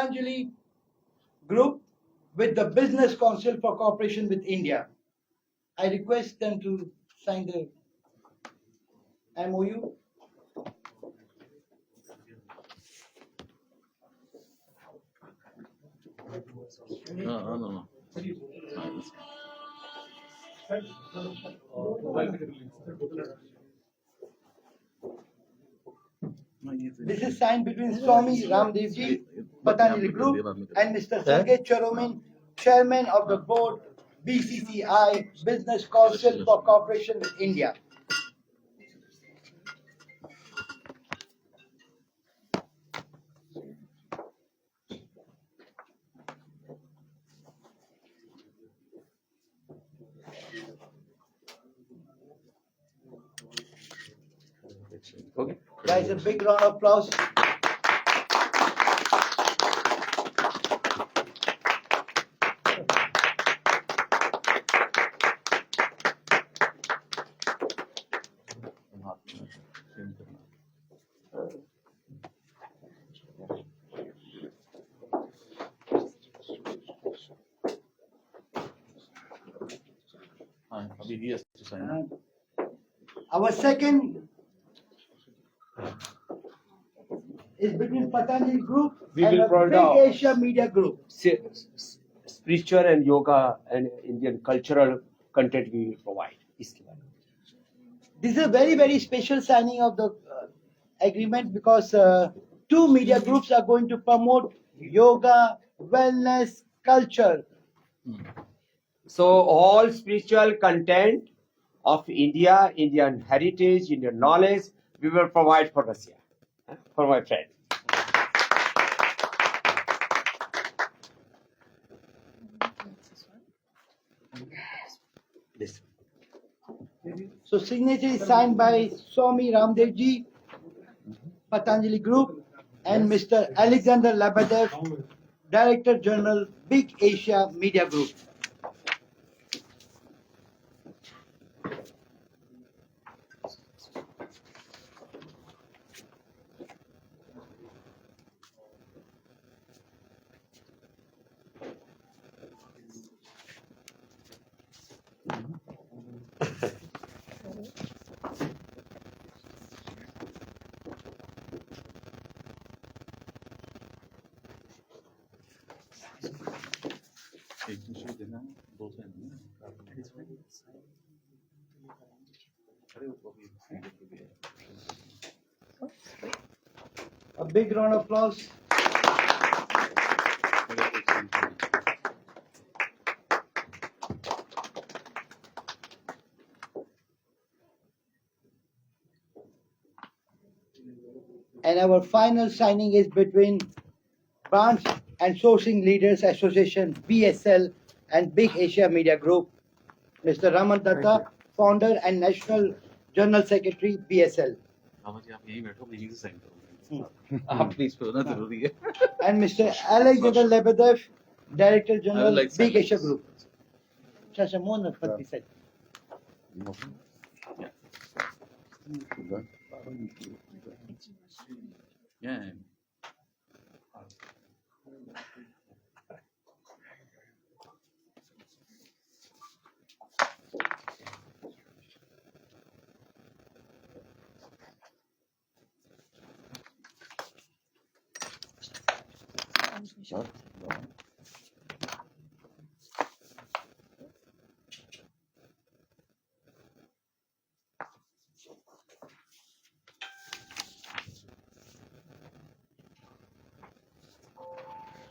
Patanjali Group with the Business Council for Cooperation with India. I request them to sign the MOU. No. This is signed between Swami Ramdevji, Patanjali Group, and Mr. Sergey Choromin, Chairman of the Board, BCCI, Business Council for Cooperation with India. Okay. Guys, a big round of applause. अभी he has to sign. Our second is between Patanjali Group We and will the provide Big our- Asia Media Group. Spiritual and yoga and Indian cultural content we will provide. This is a very, very special signing of the agreement because two media groups are going to promote yoga, wellness, culture. So all spiritual content of India, Indian heritage, Indian knowledge, we will provide for Russia, for my friend. This. So signature is signed by Swami Ramdevji, Patanjali Group, and Mr. Alexander Lebedev, Director General, Big Asia Media Group. एक दूसरे देना दो से A big round of applause. And our final signing is between Branch and Sourcing Leaders Association, BSL, and Big Asia Media Group. Mr. Raman Datta, founder and National General Secretary, BSL. आप यहीं बैठो यहीं से sign करो आप please pay होना जरूरी है And Mr. Alexander Lebedev, Director General, like Big silence. Asia Group. Shasha Mohan Fatpi said. Yeah.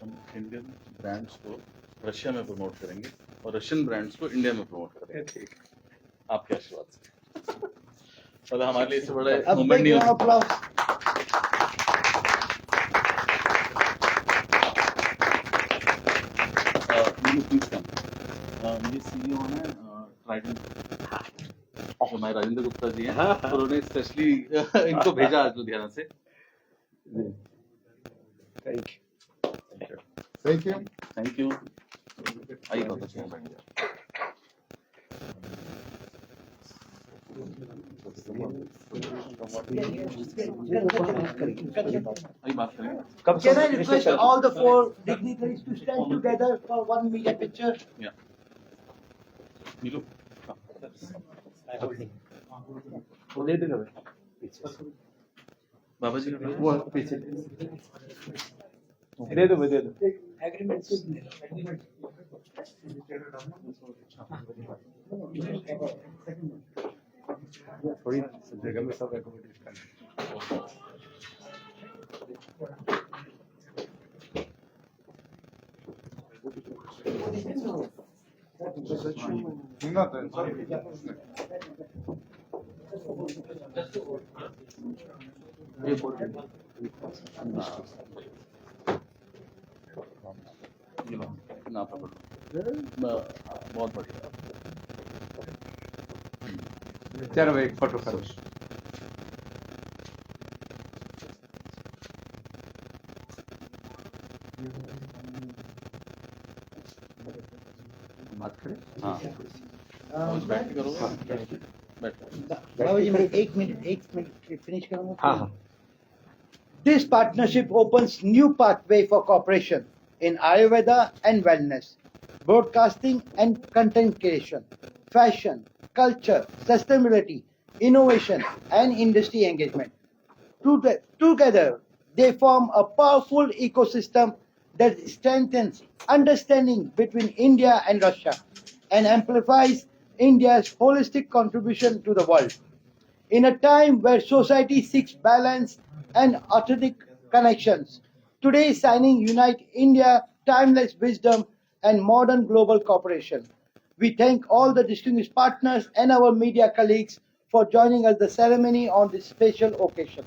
हम इंडियन ब्रांड्स को रशिया में प्रमोट करेंगे और रशियन ब्रांड्स को इंडिया में प्रमोट करेंगे आपके आशीर्वाद से मतलब हमारे लिए इससे बड़ा A मूवमेंट big नहीं round हो of applause. प्लीज कम ये सीईओ है ट्राइडेंट जो हमारे राजेंद्र गुप्ता जी हैं उन्होंने स्पेशली इनको भेजा आज लुधियाना से Thank you. Thank you. Thank you आइए बहुत अच्छा बैठ गया अभी बात करेंगे. कब Can I request all the four dignitaries to stand together for one media picture? Yeah. नीलू. वो दे देना बाबा जी का वो पीछे दे दो दे दो थोड़ी जगह में सब एकोमोडेट करना ये बोल ये लो, ना पकड़ लो. बहुत बढ़िया. चलो भाई एक फोटो करो बात करें हाँ. बैठ के करोगे. बैठ. बाबा जी मैं एक मिनट finish करूंगा. हाँ हाँ This partnership opens new pathway for cooperation in Ayurveda and wellness, broadcasting and content creation, fashion, culture, sustainability, innovation, and industry engagement. Together, they form a powerful ecosystem that strengthens understanding between India and Russia and amplifies India's holistic contribution to the world. In a time where society seeks balance and authentic connections, today's signing unite India's timeless wisdom and modern global cooperation. We thank all the distinguished partners and our media colleagues for joining us the ceremony on this special occasion.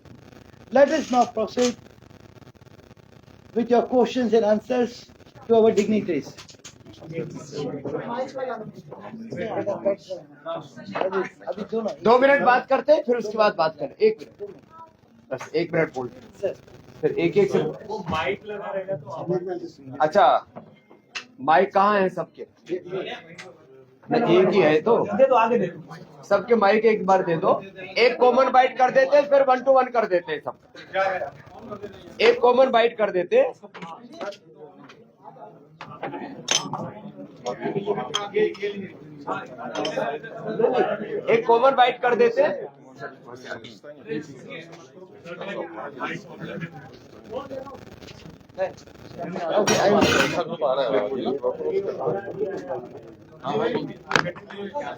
Let us now proceed with your questions and answers to our dignitaries. अभी दोनों 2 minute बात करते हैं फिर उसके बाद बात करें 1 मिनट बस 1 मिनट बोल फिर एक से वो माइक लगा रहेगा तो अच्छा माइक कहाँ है सबके नहीं एक ही है तो दे दो आगे दे दो सबके माइक एक बार दे दो एक कॉमन बाइट कर देते फिर 1 to 1 कर देते सब एक कॉमन बाइट कर देते एक कॉमन बाइट कर देते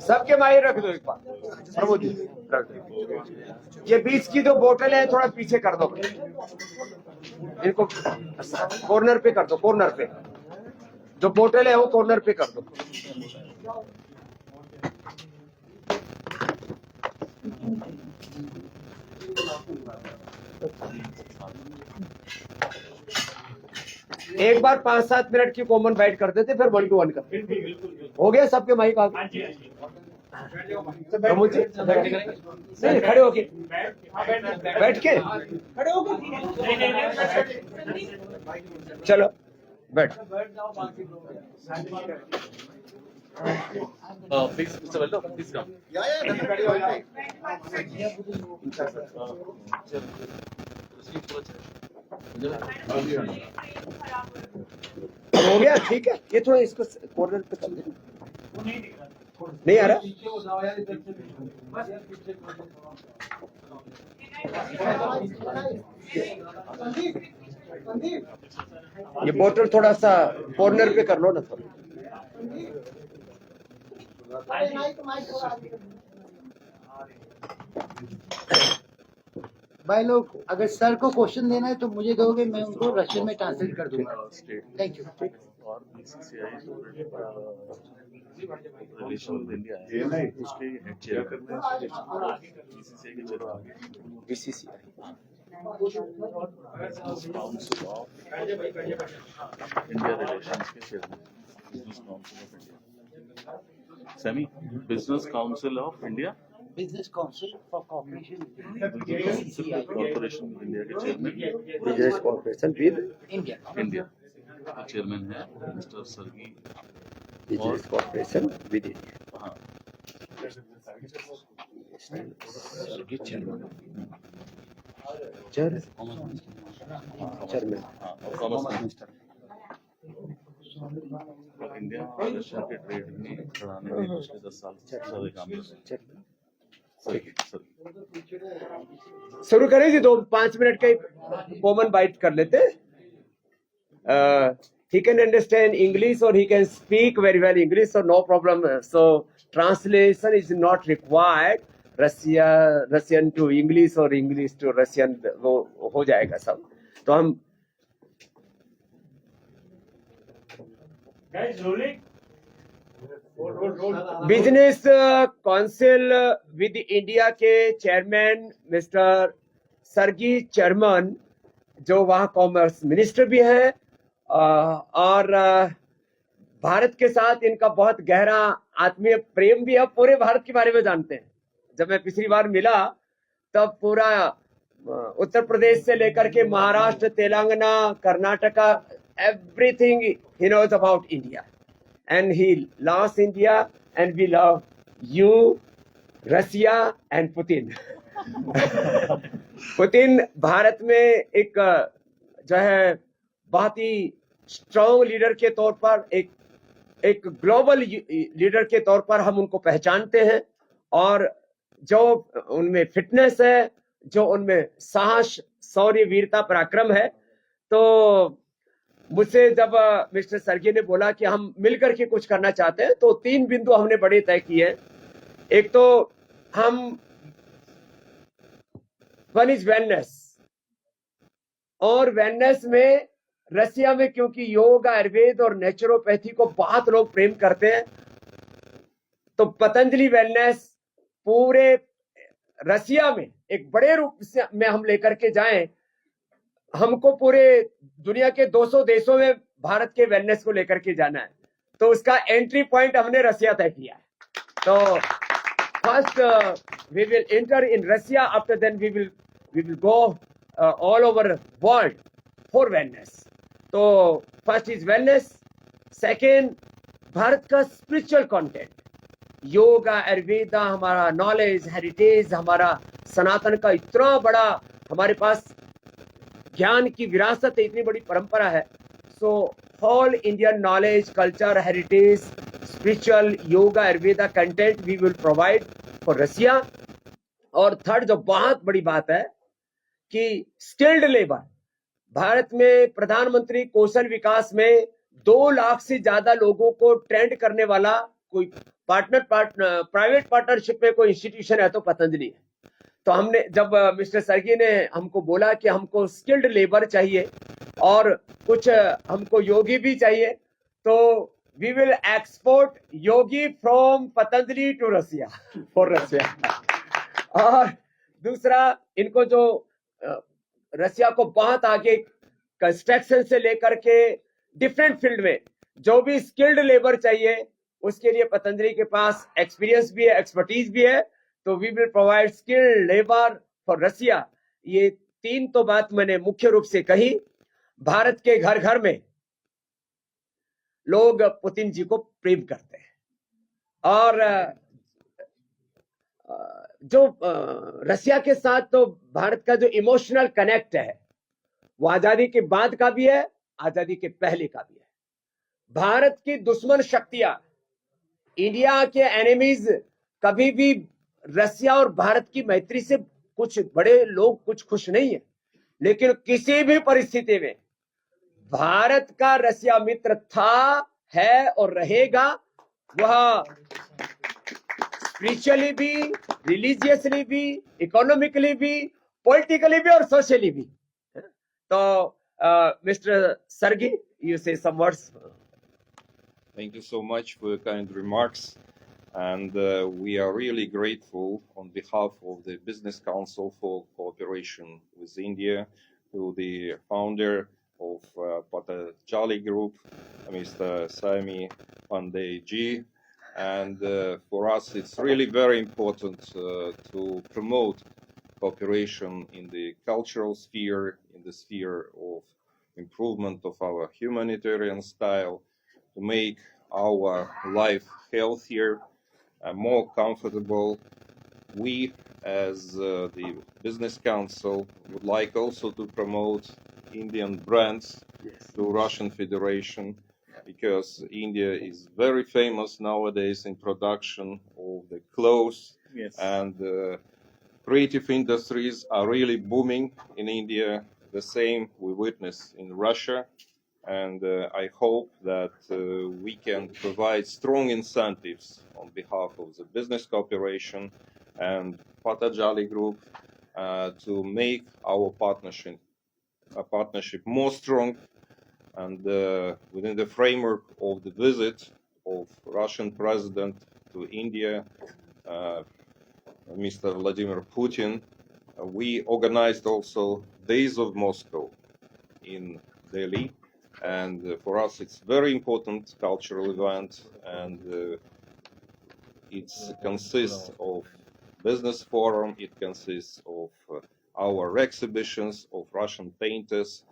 सबके माइक रख दो एक बार प्रभु जी रख दो ये बीच की जो बोतल है थोड़ा पीछे कर दो इनको कॉर्नर पे कर दो कॉर्नर पे जो बोतल है वो कॉर्नर पे कर दो एक बार 5-7 मिनट की कॉमन बाइट कर देते फिर 1 to 1 कर हो गया सबके माइक आ गए प्रमोद जी नहीं खड़े होके बैठ के खड़े हो गए चलो बैठ Please, Mr. Vello, please come. हो गया ठीक है ये थोड़ा इसको कॉर्नर पे कर दे नहीं आ रहा ये बोतल थोड़ा सा कॉर्नर पे कर लो ना थोड़ा भाई लोग अगर सर को क्वेश्चन देना है तो मुझे दोगे मैं उनको रशियन में ट्रांसलेट कर दूंगा. Thank you. और BCCI रिलेशन विद इंडिया है उसके हेड चेयर करते हैं BCCI के चलो आगे BCCI business council of India relations के chairman business council of India semi business council of India business council for corporation corporation India के chairman business corporation with India. India के chairman है mister Sergei business corporation with India हाँ chairman हाँ, और commerce minister India और Russia के trade में बढ़ाने में पिछले 10 साल से सबसे ज्यादा काम कर रहे हैं। सही सही शुरू करें जी 2-5 मिनट का कॉमन बाइट कर लेते हैं। He can understand English or he can speak very well English, so no problem. So translation is not required. Russian to English or English to Russian वो हो जाएगा सब। तो हम Guys, rolling. Roll. Business council with India के chairman mister सरगी चर्मन, जो वहाँ commerce minister भी हैं, और भारत के साथ इनका बहुत गहरा आत्मीय प्रेम भी है, पूरे भारत के बारे में जानते हैं। जब मैं पिछली बार मिला तब पूरा उत्तर प्रदेश से लेकर के Maharashtra, Telangana, Karnataka, everything he knows about India, and he loves India, and we love you, Russia and Putin. Putin Bharat में एक जो है बहुत ही स्ट्रॉन्ग लीडर के तौर पर, एक ग्लोबल लीडर के तौर पर हम उनको पहचानते हैं, और जो उनमें फिटनेस है, जो उनमें साहस, शौर्य, वीरता, पराक्रम है। तो मुझसे जब मिस्टर सरगी ने बोला कि हम मिलकर के कुछ करना चाहते हैं, तो 3 बिंदु हमने बड़े तय किए। एक तो हम वन इज वेलनेस, और वेलनेस में रसिया में क्योंकि योग, आयुर्वेद और नेचुरोपैथी को बहुत लोग प्रेम करते हैं, तो पतंजलि वेलनेस पूरे रसिया में एक बड़े रूप से में हम लेकर के जाएं। हमको पूरे दुनिया के 200 देशों में भारत के वेलनेस को लेकर के जाना है, तो उसका एंट्री पॉइंट हमने रसिया तय किया है। तो first we will enter in Russia, after then we will go all over world for wellness. तो first is wellness, second Bharat का स्पिरिचुअल कंटेंट, योगा, आयुर्वेदा, हमारा नॉलेज, हेरिटेज, हमारा सनातन का इतना बड़ा हमारे पास ज्ञान की विरासत है, इतनी बड़ी परंपरा है। So whole Indian knowledge, culture, heritage, spiritual, yoga, ayurveda content we will provide for Russia. और थर्ड जो बहुत बड़ी बात है कि स्किल्ड लेबर, भारत में प्रधानमंत्री कौशल विकास में 2 लाख से ज्यादा लोगों को ट्रेंड करने वाला कोई प्राइवेट पार्टनरशिप में कोई इंस्टीट्यूशन है तो पतंजलि है। तो हमने जब मिस्टर सरगी ने हमको बोला कि हमको स्किल्ड लेबर चाहिए और कुछ हमको योगी भी चाहिए, तो we will export yogi from Patanjali to Russia, for Russia. और दूसरा, इनको जो रसिया को बहुत आगे कंस्ट्रक्शन से लेकर के डिफरेंट फील्ड में जो भी स्किल्ड लेबर चाहिए, उसके लिए पतंजलि के पास एक्सपीरियंस भी है, एक्सपर्टीज भी है। तो we will provide skilled labour for Russia. ये 3 तो बात मैंने मुख्य रूप से कही। भारत के घर घर में लोग पुतिन जी को प्रेम करते हैं, और जो रसिया के साथ तो भारत का जो इमोशनल कनेक्ट है, वो आजादी के बाद का भी है, आजादी के पहले का भी है। भारत की दुश्मन शक्तियां, इंडिया के एनिमीज कभी भी रसिया और भारत की मैत्री से कुछ बड़े लोग कुछ खुश नहीं है, लेकिन किसी भी परिस्थिति में भारत का रसिया मित्र था, है और रहेगा। वह स्पिरिचुअली भी, रिलीजियसली भी, इकोनॉमिकली भी, पॉलिटिकली भी और सोशली भी। तो mister sargi, you say some words. Thank you so much for your kind remarks, and we are really grateful on behalf of the Business Council for Cooperation with India to the founder of Patanjali Group, Mr. Sami Pandey ji. And for us, it's really very important to promote cooperation in the cultural sphere, in the sphere of improvement of our humanitarian style, to make our life healthier, more comfortable, we, as the Business Council, would like also to promote Indian brands to Russian Federation, because India is very famous nowadays in production of the clothes, Yes. and creative industries are really booming in India. The same we witness in Russia, and I hope that we can provide strong incentives on behalf of the business cooperation and Patanjali Group to make our partnership more strong, and within the framework of the visit of Russian President to India, Mr. Vladimir Putin, we organized also Days of Moscow in Delhi, and for us it's very important cultural event, and it consists of business forum, it consists of our exhibitions of Russian painters,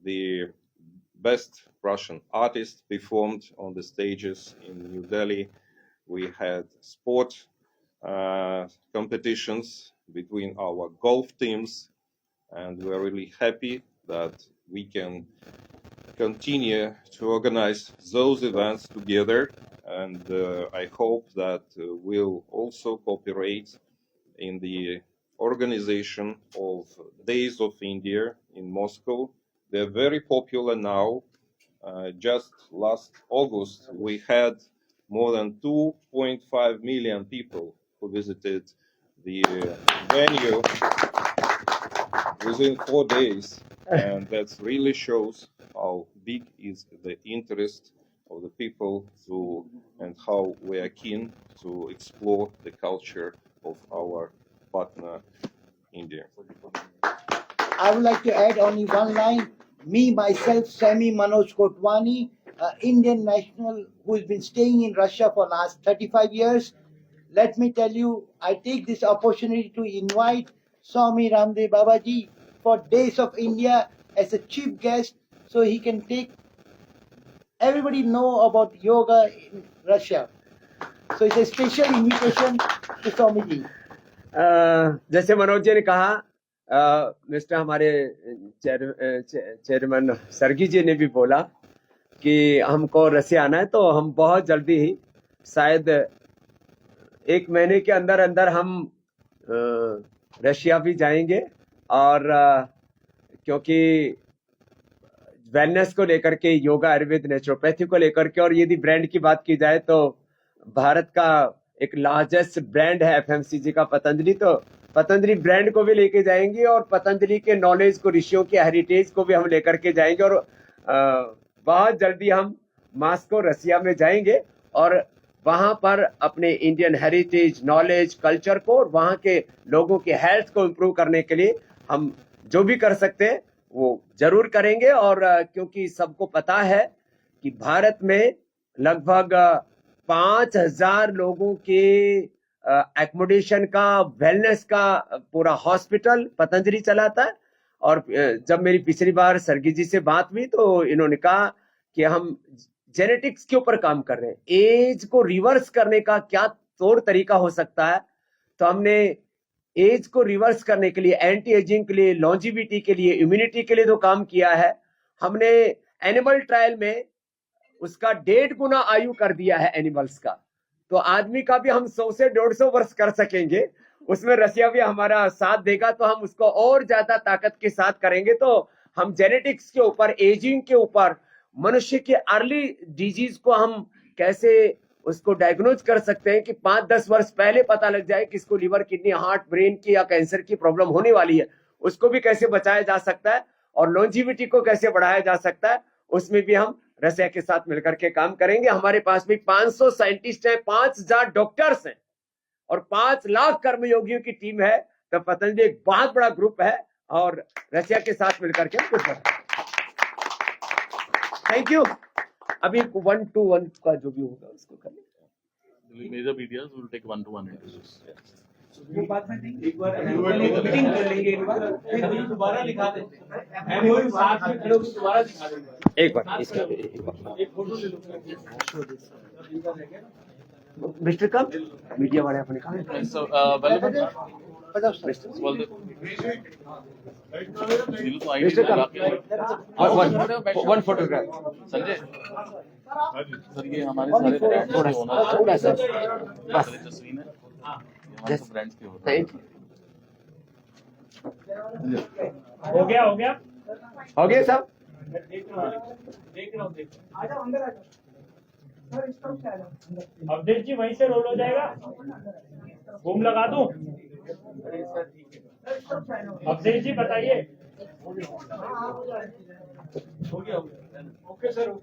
the best Russian artists performed on the stages in New Delhi. We had sport competitions between our golf teams, and we're really happy that we can continue to organize those events together, and I hope that we'll also cooperate in the organization of Days of India in Moscow. They're very popular now. Just last August, we had more than 2.5 million people who visited the venue within 4 days, and that really shows how big is the interest of the people to, and how we are keen to explore the culture of our partner India. I would like to add only one line. Me, myself, Sami Manoj Kotwani, Indian national who has been staying in Russia for last 35 years. Let me tell you, I take this opportunity to invite Swami Ramdev Babaji for Days of India as a chief guest, so he can take everybody know about yoga in Russia. So it's a special invitation to Swamiji. जैसे मनोज जी ने कहा, mister हमारे chairman सर्गी जी ने भी बोला कि हमको रसिया आना है, तो हम बहुत जल्दी ही शायद 1 महीने के अंदर अंदर हम रशिया भी जाएंगे, और क्योंकि वेलनेस को लेकर के, योगा, आयुर्वेद, नेचुरोपैथी को लेकर के, और यदि ब्रांड की बात की जाए तो भारत का एक लार्जेस्ट ब्रांड है एफएमसीजी का पतंजलि, तो पतंजलि ब्रांड को भी लेके जाएंगे, और पतंजलि के नॉलेज को, ऋषियों के हेरिटेज को भी हम लेकर के जाएंगे, और बहुत जल्दी हम मॉस्को रसिया में जाएंगे, और वहां पर अपने इंडियन हेरिटेज, नॉलेज, कल्चर को, और वहां के लोगों के हेल्थ को इम्प्रूव करने के लिए हम जो भी कर सकते हैं वो जरूर करेंगे। और क्योंकि सबको पता है कि भारत में लगभग 5,000 लोगों के एकोमोडेशन का, वेलनेस का पूरा हॉस्पिटल पतंजलि चलाता है। और जब मेरी पिछली बार सर्गी जी से बात हुई तो इन्होंने कहा कि हम जेनेटिक्स के ऊपर काम कर रहे हैं, एज को रिवर्स करने का क्या तौर तरीका हो सकता है। तो हमने एज को रिवर्स करने के लिए, एंटी एजिंग के लिए, लॉन्जिविटी के लिए, इम्यूनिटी के लिए जो काम किया है, हमने एनिमल ट्रायल में उसका 1.5 गुना आयु कर दिया है एनिमल्स का। तो आदमी का भी हम 100 से 150 वर्ष कर सकेंगे, उसमें रसिया भी हमारा साथ देगा, तो हम उसको और ज्यादा ताकत के साथ करेंगे। तो हम जेनेटिक्स के ऊपर, एजिंग के ऊपर, मनुष्य के अर्ली डिजीज को हम कैसे उसको डायग्नोज कर सकते हैं कि 5-10 वर्ष पहले पता लग जाए कि इसको लीवर, किडनी, हार्ट, ब्रेन की या कैंसर की प्रॉब्लम होने वाली है, उसको भी कैसे बचाया जा सकता है, और लॉन्जिविटी को कैसे बढ़ाया जा सकता है, उसमें भी हम रसिया के साथ मिलकर के काम करेंगे। हमारे पास भी 500 साइंटिस्ट हैं, 5,000 डॉक्टर्स हैं, और 5 लाख कर्मयोगियों की टीम है। तो पतंजलि एक बहुत बड़ा ग्रुप है, और रसिया के साथ मिलकर के कुछ थैंक यू। अभी 1-to-1 का जो भी होगा उसको करें। Major media will take 1-to-1 interviews. वो बात में एक बार मीटिंग कर लेंगे, एक बार फिर दोबारा दिखा देते हैं, एमओयू साथ में खड़े होकर दोबारा दिखा देंगे। एक बार इसका एक फोटो ले लो। मिस्टर कब मीडिया वाले अपने कहा So, Vallabhan, बताओ सर। well, दिल तो आई मिस्टर नहीं लगा के। वन फोटोग्राफ संजय सर, ये हमारे Only सारे for- ब्रांड्स थोड़ा के सा, ओनर थोड़ा सा। बस। सारे तस्वीर है, ये हमारे Yes. सब ब्रांड्स के ओनर। थैंक यू हो गया हो गया सब देख रहा हूँ अवधेश जी वहीं से रोल हो जाएगा, बूम लगा दूं? अवधेश जी बताइए। हो गया ओके सर।